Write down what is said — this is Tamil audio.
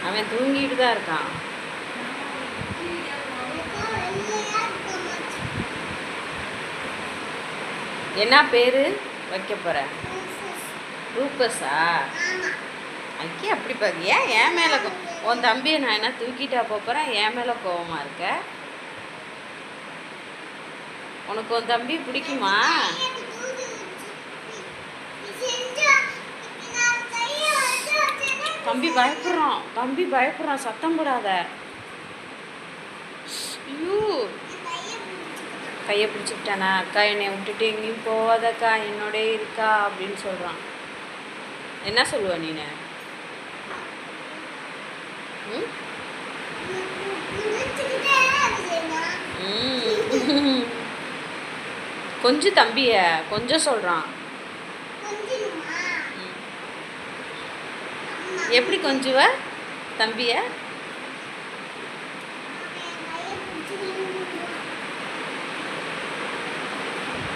அவன் தூங்கிட்டு தான் இருக்கான். என்ன பேர் வைக்க போகிற? ரூபஸா? அக்கே அப்படி பாரு. ஏன் என் மேலே உன் தம்பியை நான் என்ன தூக்கிட்டா போகிறேன்? என் மேலே கோவமாக இருக்க? உனக்கு உன் தம்பி பிடிக்குமா? தம்பி பயப்படுறான். சத்தம் போடாத. ஐயோ, கையை பிடிச்சிக்கிட்டானா? அக்கா என்னை விட்டுட்டு எங்கேயும் போகாதக்கா, என்னோட இருக்கா அப்படின்னு சொல்கிறான். என்ன சொல்லுவ நீனு? கொஞ்சம் தம்பிய கொஞ்சம் சொல்கிறான். எப்படி கொஞ்சுவ தம்பிய?